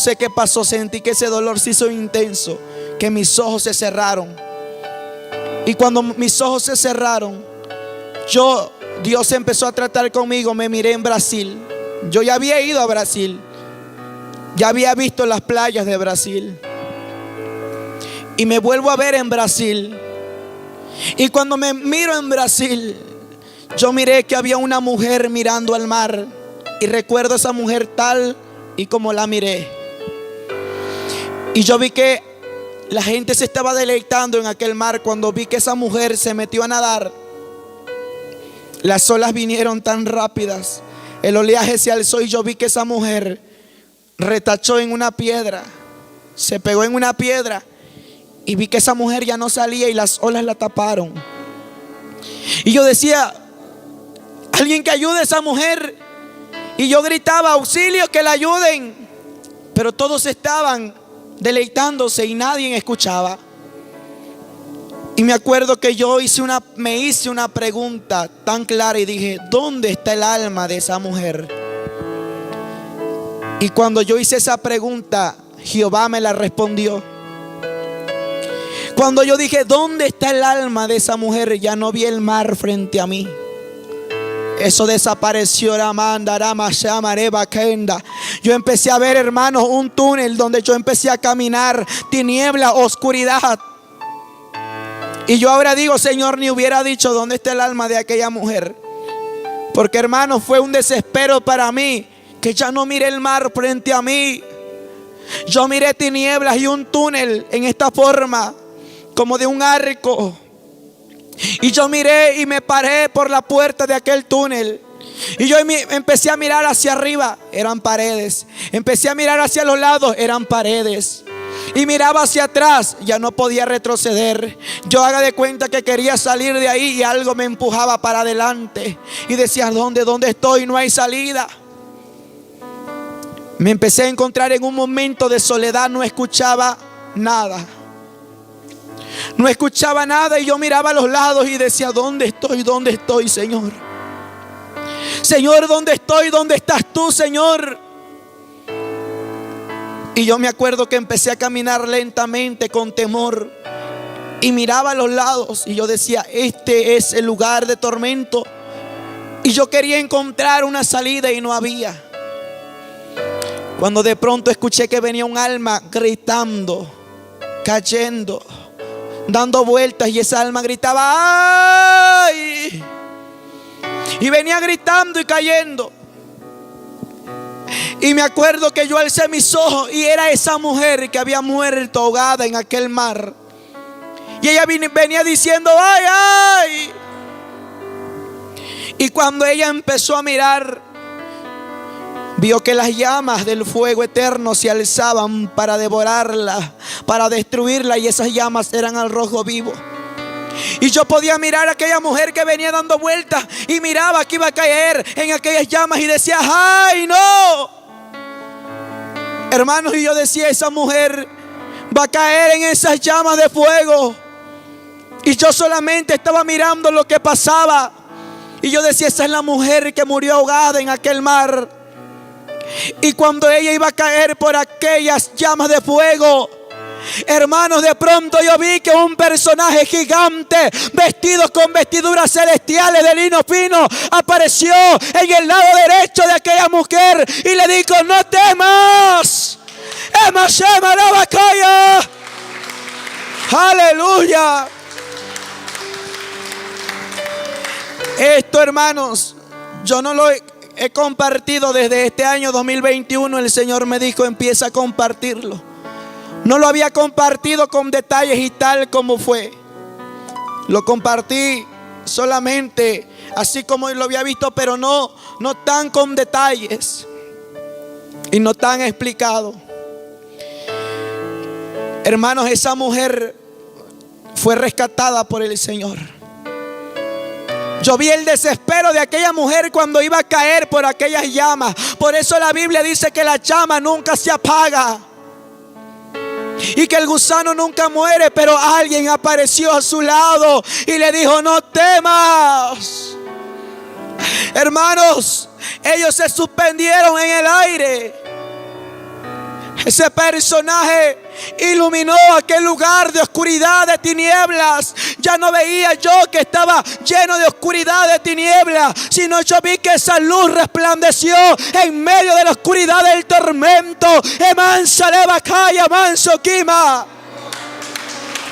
sé qué pasó, sentí que ese dolor se hizo intenso, que mis ojos se cerraron. Y cuando mis ojos se cerraron, Dios empezó a tratar conmigo. Me miré en Brasil. Yo ya había ido a Brasil, ya había visto las playas de Brasil, y me vuelvo a ver en Brasil. Y cuando me miro en Brasil, yo miré que había una mujer mirando al mar. Y recuerdo a esa mujer tal y como la miré. Y yo vi que la gente se estaba deleitando en aquel mar. Cuando vi que esa mujer se metió a nadar, las olas vinieron tan rápidas, el oleaje se alzó, y yo vi que esa mujer retachó en una piedra, se pegó en una piedra, y vi que esa mujer ya no salía y las olas la taparon. Y yo decía: alguien que ayude a esa mujer. Y yo gritaba: auxilio, que la ayuden. Pero todos estaban deleitándose y nadie escuchaba. Y me acuerdo que me hice una pregunta tan clara y dije: ¿dónde está el alma de esa mujer? Y cuando yo hice esa pregunta, Jehová me la respondió. Cuando yo dije: ¿dónde está el alma de esa mujer?, ya no vi el mar frente a mí. Eso desapareció. Yo empecé a ver, hermanos, un túnel donde yo empecé a caminar. Tiniebla, oscuridad. Y yo ahora digo: Señor, ni hubiera dicho dónde está el alma de aquella mujer. Porque, hermanos, fue un desespero para mí, que ya no miré el mar frente a mí. Yo miré tinieblas y un túnel en esta forma, como de un arco. Y yo miré y me paré por la puerta de aquel túnel. Y yo empecé a mirar hacia arriba, eran paredes. Empecé a mirar hacia los lados, eran paredes. Y miraba hacia atrás, ya no podía retroceder. Yo haga de cuenta que quería salir de ahí y algo me empujaba para adelante. Y decía: ¿dónde estoy? No hay salida. Me empecé a encontrar en un momento de soledad. No escuchaba nada. No escuchaba nada, y yo miraba a los lados y decía: ¿dónde estoy? ¿Dónde estoy, Señor? Señor, ¿dónde estoy? ¿Dónde estás tú, Señor? Y yo me acuerdo que empecé a caminar lentamente con temor. Y miraba a los lados y yo decía: este es el lugar de tormento. Y yo quería encontrar una salida y no había. Cuando de pronto escuché que venía un alma gritando, cayendo, dando vueltas, y esa alma gritaba: ¡ay! Y venía gritando y cayendo. Y me acuerdo que yo alcé mis ojos y era esa mujer que había muerto ahogada en aquel mar. Y ella venía diciendo: ¡ay, ay! Y cuando ella empezó a mirar, vio que las llamas del fuego eterno se alzaban para devorarla, para destruirla, y esas llamas eran al rojo vivo. Y yo podía mirar a aquella mujer que venía dando vueltas y miraba que iba a caer en aquellas llamas y decía: ¡ay, no! Hermanos, y yo decía: esa mujer va a caer en esas llamas de fuego. Y yo solamente estaba mirando lo que pasaba. Y yo decía: esa es la mujer que murió ahogada en aquel mar. Y cuando ella iba a caer por aquellas llamas de fuego, hermanos, de pronto yo vi que un personaje gigante, vestido con vestiduras celestiales de lino fino, apareció en el lado derecho de aquella mujer y le dijo: no temas. Aleluya. Esto, hermanos, yo no lo he compartido desde este año 2021. El Señor me dijo: empieza a compartirlo. No lo había compartido con detalles y tal como fue. Lo compartí solamente así como lo había visto, pero no tan con detalles y no tan explicado. Hermanos, esa mujer fue rescatada por el Señor. Yo vi el desespero de aquella mujer cuando iba a caer por aquellas llamas. Por eso la Biblia dice que la llama nunca se apaga y que el gusano nunca muere. Pero alguien apareció a su lado y le dijo: no temas. Hermanos, ellos se suspendieron en el aire. Ese personaje iluminó aquel lugar de oscuridad, de tinieblas. Ya no veía yo que estaba lleno de oscuridad, de tinieblas, sino yo vi que esa luz resplandeció en medio de la oscuridad del tormento. Emansa levacaya, manso quima.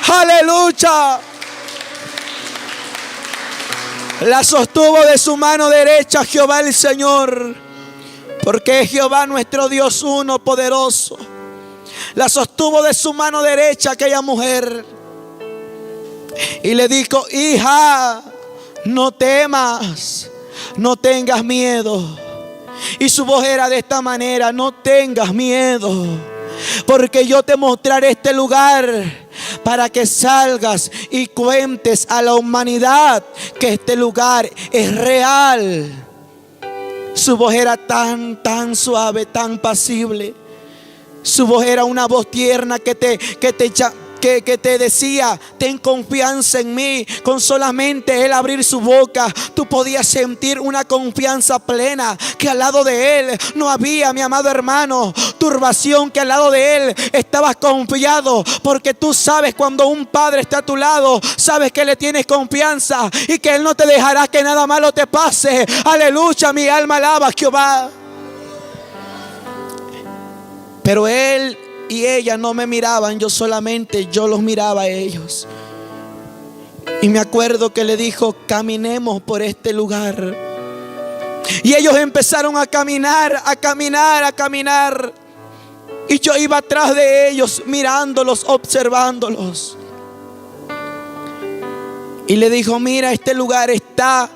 Aleluya. La sostuvo de su mano derecha Jehová el Señor, porque es Jehová nuestro Dios uno poderoso. La sostuvo de su mano derecha aquella mujer y le dijo: hija, no temas, no tengas miedo. Y su voz era de esta manera: no tengas miedo, porque yo te mostraré este lugar para que salgas y cuentes a la humanidad que este lugar es real. Su voz era tan suave, tan pasible. Su voz era una voz tierna que te decía: ten confianza en mí. Con solamente él abrir su boca, tú podías sentir una confianza plena, que al lado de él no había, mi amado hermano, turbación, que al lado de él estabas confiado, porque tú sabes cuando un padre está a tu lado, sabes que le tienes confianza y que él no te dejará que nada malo te pase. Aleluya, mi alma alaba a Jehová. Pero él y ella no me miraban, yo los miraba a ellos. Y me acuerdo que le dijo: caminemos por este lugar. Y ellos empezaron a caminar, a caminar, a caminar. Y yo iba atrás de ellos, mirándolos, observándolos. Y le dijo: mira, este lugar está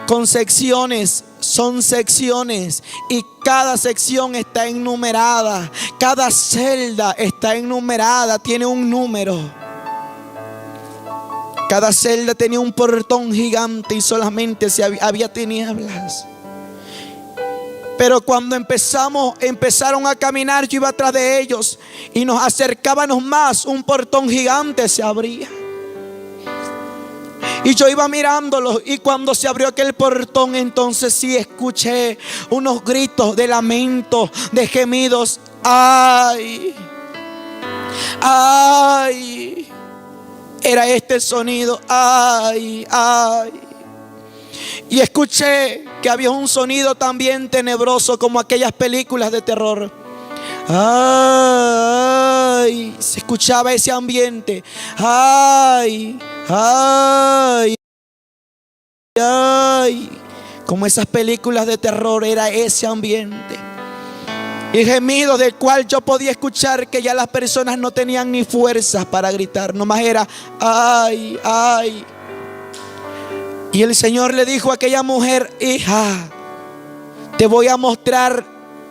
con secciones. Son secciones y cada sección está enumerada. Cada celda está enumerada, tiene un número. Cada celda tenía un portón gigante y solamente había tinieblas. Pero cuando empezaron a caminar, yo iba atrás de ellos y nos acercábamos más, un portón gigante se abría. Y yo iba mirándolos, y cuando se abrió aquel portón, entonces sí escuché unos gritos de lamento, de gemidos. ¡Ay! ¡Ay! Era este sonido. ¡Ay! ¡Ay! Y escuché que había un sonido también tenebroso, como aquellas películas de terror. ¡Ay! Se escuchaba ese ambiente. ¡Ay! ¡Ay! ¡Ay! Como esas películas de terror, era ese ambiente. Y gemidos del cual yo podía escuchar que ya las personas no tenían ni fuerzas para gritar. Nomás era ¡ay! ¡Ay! Y el Señor le dijo a aquella mujer: hija, te voy a mostrar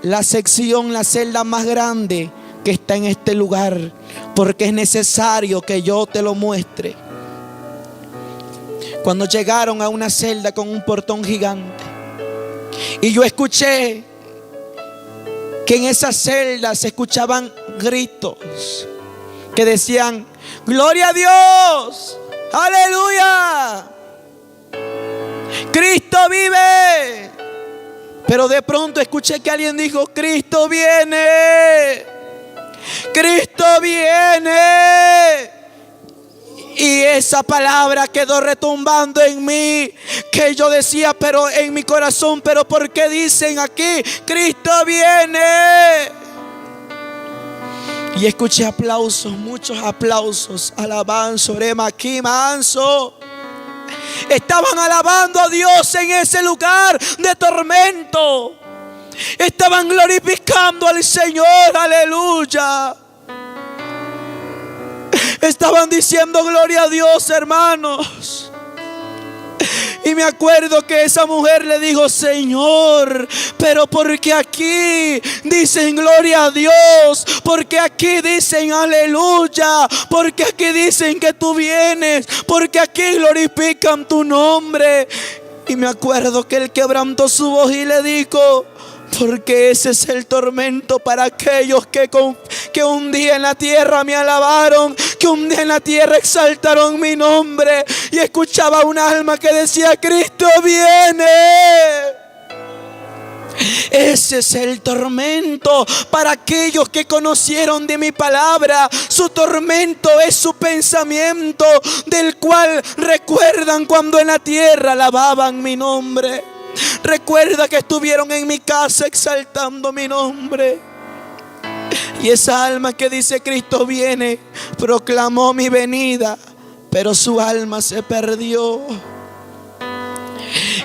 la sección, la celda más grande que está en este lugar, porque es necesario que yo te lo muestre. Cuando llegaron a una celda con un portón gigante, y yo escuché que en esa celda se escuchaban gritos que decían: ¡gloria a Dios! ¡Aleluya! ¡Cristo vive! Pero de pronto escuché que alguien dijo: ¡Cristo viene! ¡Cristo viene! Y esa palabra quedó retumbando en mí, que yo decía, pero en mi corazón: ¿pero por qué dicen aquí Cristo viene? Y escuché aplausos, muchos aplausos. Alabanza, orema aquí, manso. Estaban alabando a Dios en ese lugar de tormento. Estaban glorificando al Señor, aleluya. Estaban diciendo: gloria a Dios, hermanos. Y me acuerdo que esa mujer le dijo: Señor, pero porque aquí dicen gloria a Dios, porque aquí dicen aleluya, porque aquí dicen que tú vienes, porque aquí glorifican tu nombre. Y me acuerdo que él quebrantó su voz y le dijo: porque ese es el tormento para aquellos que un día en la tierra me alabaron, que un día en la tierra exaltaron mi nombre. Y escuchaba un alma que decía: Cristo viene. Ese es el tormento para aquellos que conocieron de mi palabra. Su tormento es su pensamiento, del cual recuerdan cuando en la tierra alababan mi nombre. Recuerda que estuvieron en mi casa exaltando mi nombre. Y esa alma que dice Cristo viene, proclamó mi venida, pero su alma se perdió.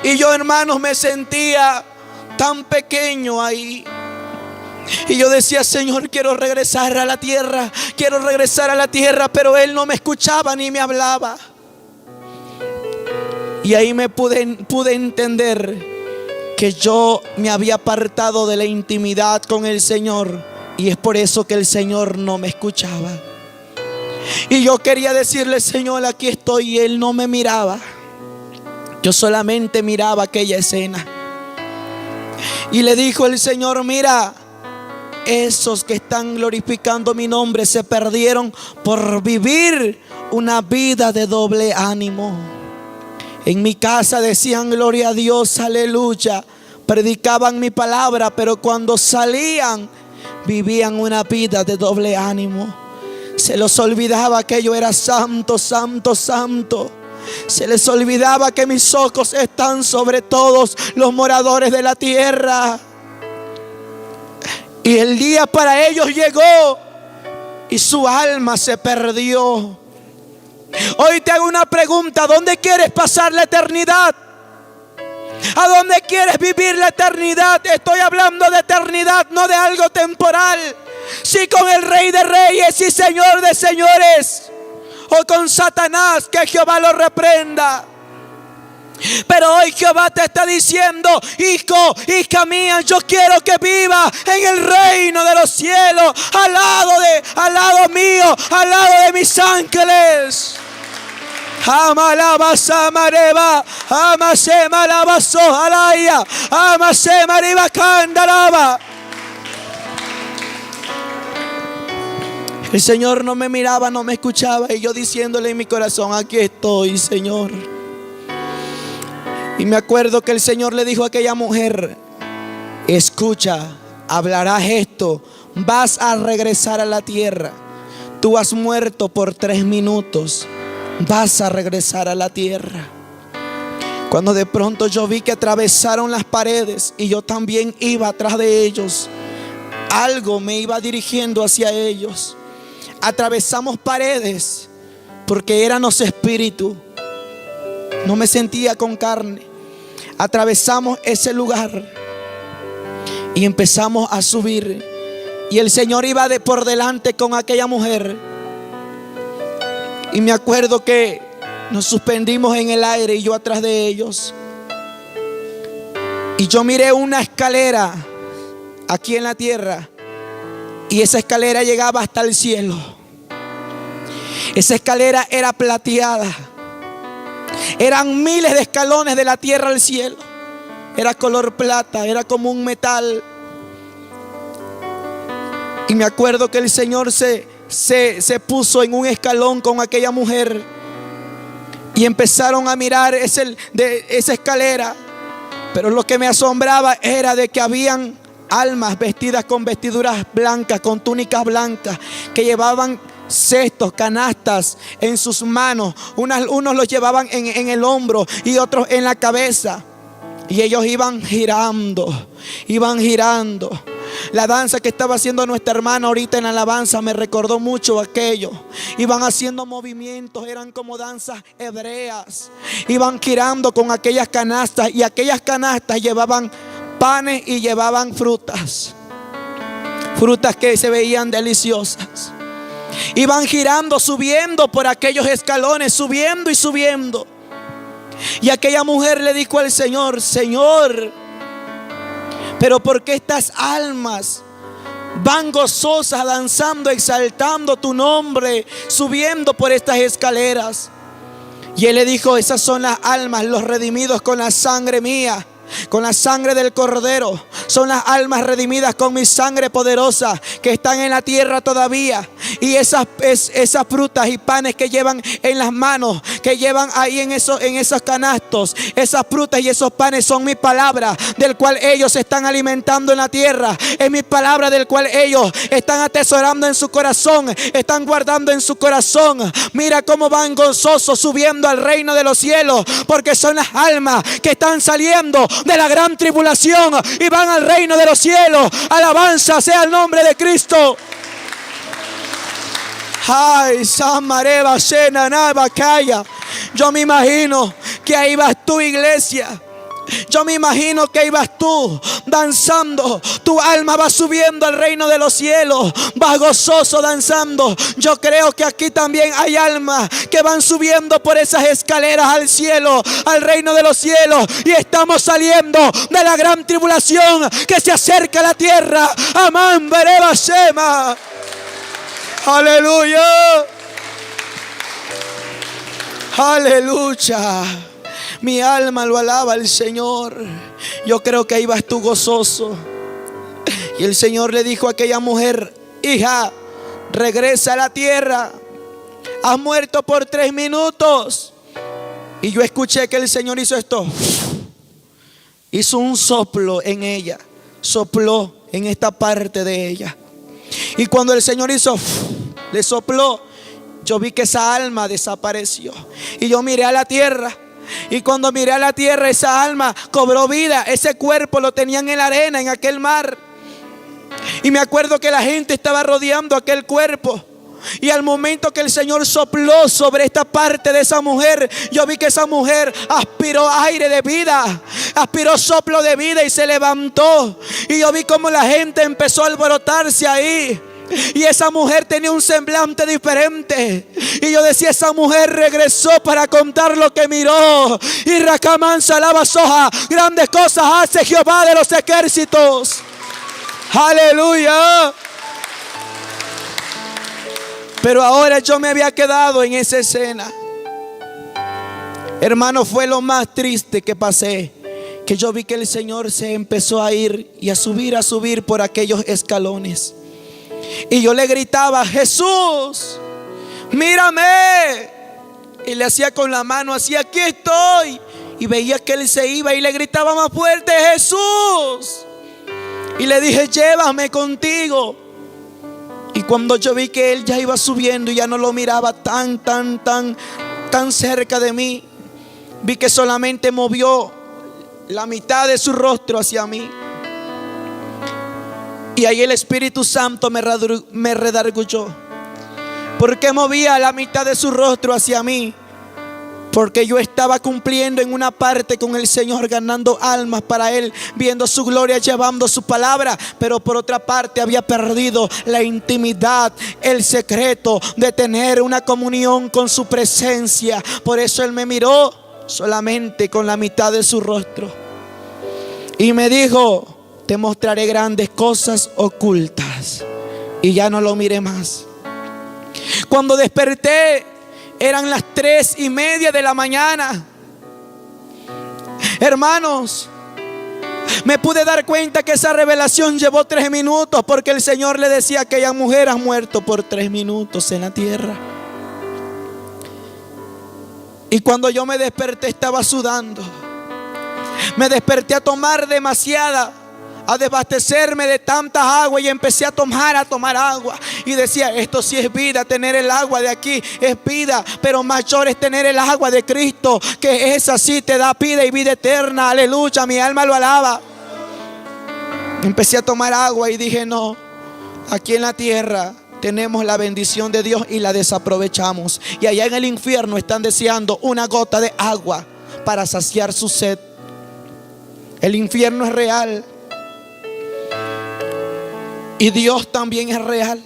Y yo, hermanos, me sentía tan pequeño ahí. Y yo decía: Señor, quiero regresar a la tierra, quiero regresar a la tierra. Pero Él no me escuchaba ni me hablaba. Y ahí me pude entender que yo me había apartado de la intimidad con el Señor. Y es por eso que el Señor no me escuchaba. Y yo quería decirle: Señor, aquí estoy. Y Él no me miraba. Yo solamente miraba aquella escena. Y le dijo el Señor: mira, esos que están glorificando mi nombre se perdieron por vivir una vida de doble ánimo. En mi casa decían gloria a Dios, aleluya, predicaban mi palabra, pero cuando salían vivían una vida de doble ánimo. Se les olvidaba que yo era santo, santo, santo. Se les olvidaba que mis ojos están sobre todos los moradores de la tierra. Y el día para ellos llegó y su alma se perdió. Hoy te hago una pregunta: ¿dónde quieres pasar la eternidad? ¿A dónde quieres vivir la eternidad? Estoy hablando de eternidad, no de algo temporal. Si con el Rey de Reyes y Señor de Señores, o con Satanás, que Jehová lo reprenda. Pero hoy Jehová te está diciendo: hijo, hija mía, yo quiero que viva en el reino de los cielos, al lado mío, al lado de mis ángeles. Amalabasa mareba, amase malabaso alaya, amase mariba candaraba. El Señor no me miraba, no me escuchaba, y yo diciéndole en mi corazón: aquí estoy, Señor. Y me acuerdo que el Señor le dijo a aquella mujer: escucha, hablarás esto, vas a regresar a la tierra. Tú has muerto por 3 minutos, vas a regresar a la tierra. Cuando de pronto yo vi que atravesaron las paredes y yo también iba atrás de ellos, algo me iba dirigiendo hacia ellos. Atravesamos paredes porque éramos espíritu. No me sentía con carne. Atravesamos ese lugar y empezamos a subir. Y el Señor iba por delante con aquella mujer. Y me acuerdo que nos suspendimos en el aire y yo atrás de ellos. Y yo miré una escalera aquí en la tierra. Y esa escalera llegaba hasta el cielo. Esa escalera era plateada. Eran miles de escalones de la tierra al cielo. Era color plata, era como un metal. Y me acuerdo que el Señor se puso en un escalón con aquella mujer. Y empezaron a mirar esa escalera. Pero lo que me asombraba era de que habían almas vestidas con vestiduras blancas, con túnicas blancas, que llevaban cestos, canastas en sus manos. Unos los llevaban en el hombro y otros en la cabeza. Y ellos iban girando. La danza que estaba haciendo nuestra hermana ahorita en alabanza me recordó mucho aquello. Iban haciendo movimientos, eran como danzas hebreas. Iban girando con aquellas canastas, y aquellas canastas llevaban panes y llevaban frutas que se veían deliciosas. Iban girando, subiendo por aquellos escalones, subiendo y subiendo. Y aquella mujer le dijo al Señor: Señor, pero ¿por qué estas almas van gozosas, danzando, exaltando tu nombre, subiendo por estas escaleras? Y Él le dijo: esas son las almas, los redimidos con la sangre mía, con la sangre del Cordero. Son las almas redimidas con mi sangre poderosa, que están en la tierra todavía. Y esas frutas y panes que llevan en las manos, que llevan ahí en esos canastos, esas frutas y esos panes son mi palabra, del cual ellos se están alimentando en la tierra. Es mi palabra del cual ellos están atesorando en su corazón, están guardando en su corazón. Mira cómo van gozosos subiendo al reino de los cielos, porque son las almas que están saliendo de la gran tribulación y van al reino de los cielos. Alabanza sea el nombre de Cristo. Ay, Samareva, Sena, Nava, Calla. Yo me imagino que ahí vas tú, iglesia. Yo me imagino que ahí vas tú danzando. Tu alma va subiendo al reino de los cielos. Vas gozoso danzando. Yo creo que aquí también hay almas que van subiendo por esas escaleras al cielo, al reino de los cielos. Y estamos saliendo de la gran tribulación que se acerca a la tierra. Amán, Bereba, Shema. Aleluya. Aleluya. Mi alma lo alaba al Señor. Yo creo que ahí vas tú gozoso. Y el Señor le dijo a aquella mujer: hija, regresa a la tierra. Has muerto por 3 minutos. Y yo escuché que el Señor hizo esto. Hizo un soplo en ella. Sopló en esta parte de ella. Y cuando el Señor le sopló, yo vi que esa alma desapareció. Y yo miré a la tierra. Y cuando miré a la tierra, esa alma cobró vida. Ese cuerpo lo tenían en la arena, en aquel mar. Y me acuerdo que la gente estaba rodeando aquel cuerpo. Y al momento que el Señor sopló sobre esta parte de esa mujer, yo vi que esa mujer aspiró aire de vida, aspiró soplo de vida y se levantó. Y yo vi como la gente empezó a alborotarse ahí. Y esa mujer tenía un semblante diferente. Y yo decía: esa mujer regresó para contar lo que miró. Y Racamansa alaba soja. Grandes cosas hace Jehová de los ejércitos. Aleluya. Pero ahora yo me había quedado en esa escena. Hermano, fue lo más triste que pasé. Que yo vi que el Señor se empezó a ir y a subir por aquellos escalones. Y yo le gritaba: Jesús, mírame. Y le hacía con la mano así: aquí estoy. Y veía que él se iba y le gritaba más fuerte: Jesús. Y le dije: llévame contigo. Y cuando yo vi que él ya iba subiendo y ya no lo miraba tan cerca de mí, vi que solamente movió la mitad de su rostro hacia mí. Y ahí el Espíritu Santo me redarguyó. ¿Por qué movía la mitad de su rostro hacia mí? Porque yo estaba cumpliendo en una parte con el Señor, ganando almas para Él, viendo su gloria, llevando su palabra. Pero por otra parte había perdido la intimidad, el secreto de tener una comunión con su presencia. Por eso Él me miró solamente con la mitad de su rostro. Y me dijo: te mostraré grandes cosas ocultas. Y ya no lo miré más. Cuando desperté, eran las 3:30 de la mañana. Hermanos, me pude dar cuenta que esa revelación llevó 3 minutos, porque el Señor le decía a aquella mujer: has muerto por 3 minutos en la tierra. Y cuando yo me desperté, estaba sudando. Me desperté a tomar demasiada, a desabastecerme de tantas aguas, y empecé a tomar agua. Y decía: esto sí es vida, tener el agua de aquí es vida, pero mayor es tener el agua de Cristo, que esa sí te da vida y vida eterna. Aleluya, mi alma lo alaba. Empecé a tomar agua y dije: no, aquí en la tierra tenemos la bendición de Dios y la desaprovechamos. Y allá en el infierno están deseando una gota de agua para saciar su sed. El infierno es real. Y Dios también es real.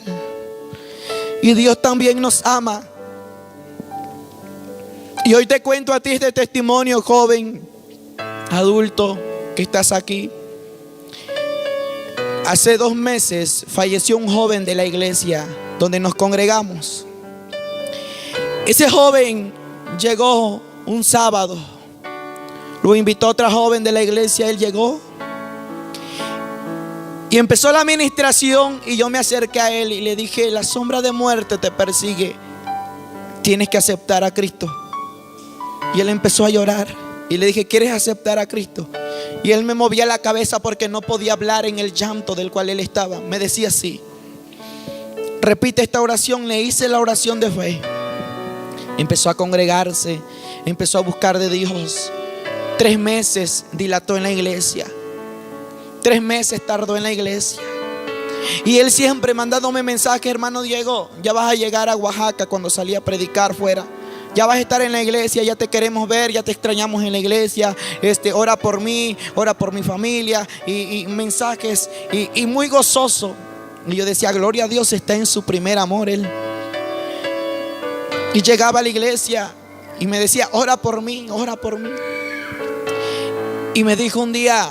Y Dios también nos ama. Y hoy te cuento a ti este testimonio, joven, adulto, que estás aquí. Hace 2 meses falleció un joven de la iglesia donde nos congregamos. Ese joven llegó un sábado. Lo invitó otra joven de la iglesia. Él llegó. Y empezó la administración y yo me acerqué a él y le dije: la sombra de muerte te persigue, tienes que aceptar a Cristo. Y él empezó a llorar y le dije: ¿quieres aceptar a Cristo? Y él me movía la cabeza porque no podía hablar en el llanto del cual él estaba. Me decía así: repite esta oración. Le hice la oración de fe. Empezó a congregarse, empezó a buscar de Dios. 3 meses dilató en la iglesia. 3 meses tardó en la iglesia. Y él siempre mandándome mensajes: hermano Diego, ya vas a llegar a Oaxaca cuando salí a predicar fuera. Ya vas a estar en la iglesia, ya te queremos ver, ya te extrañamos en la iglesia. Ora por mí, ora por mi familia. Y mensajes y muy gozoso. Y yo decía: gloria a Dios, está en su primer amor él. Y llegaba a la iglesia y me decía: ora por mí, ora por mí. Y me dijo un día: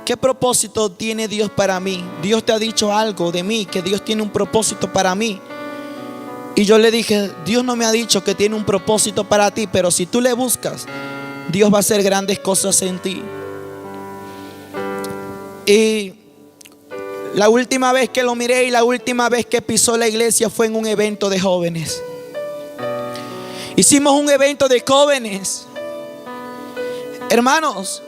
¿qué propósito tiene Dios para mí? Dios te ha dicho algo de mí, que Dios tiene un propósito para mí. Y yo le dije: Dios no me ha dicho que tiene un propósito para ti, pero si tú le buscas, Dios va a hacer grandes cosas en ti. Y la última vez que lo miré y la última vez que pisó la iglesia fue en un evento de jóvenes. Hicimos un evento de jóvenes. Hermanos,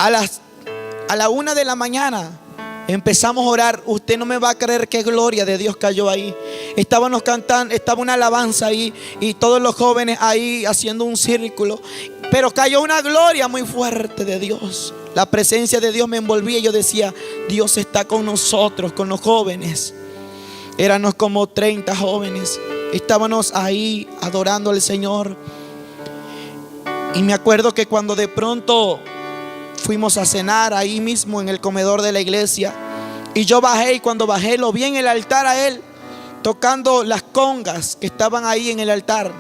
a la 1 de la mañana empezamos a orar. Usted no me va a creer qué gloria de Dios cayó ahí. Estábamos cantando, estaba una alabanza ahí y todos los jóvenes ahí haciendo un círculo. Pero cayó una gloria muy fuerte de Dios. La presencia de Dios me envolvía y yo decía: Dios está con nosotros, con los jóvenes. Éramos como 30 jóvenes. Estábamos ahí adorando al Señor. Y me acuerdo que cuando de pronto fuimos a cenar ahí mismo en el comedor de la iglesia, y yo bajé, y cuando bajé lo vi en el altar a él tocando las congas que estaban ahí en el altar.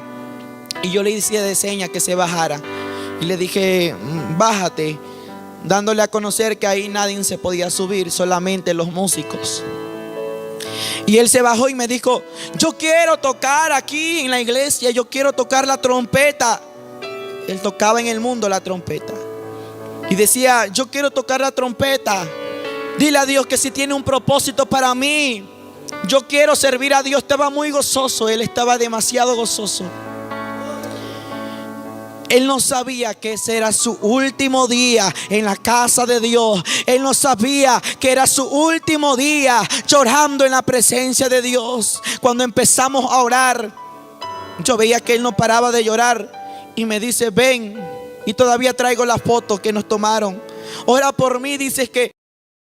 Y yo le hice de seña que se bajara y le dije: bájate, dándole a conocer que ahí nadie se podía subir, solamente los músicos. Y él se bajó y me dijo: yo quiero tocar aquí en la iglesia, yo quiero tocar la trompeta. Él tocaba en el mundo la trompeta y decía: yo quiero tocar la trompeta. Dile a Dios que si tiene un propósito para mí, yo quiero servir a Dios. Estaba muy gozoso, él estaba demasiado gozoso. Él no sabía que ese era su último día en la casa de Dios. Él no sabía que era su último día llorando en la presencia de Dios. Cuando empezamos a orar, yo veía que él no paraba de llorar y me dice: ven. Y todavía traigo las fotos que nos tomaron. Ora por mí, dices que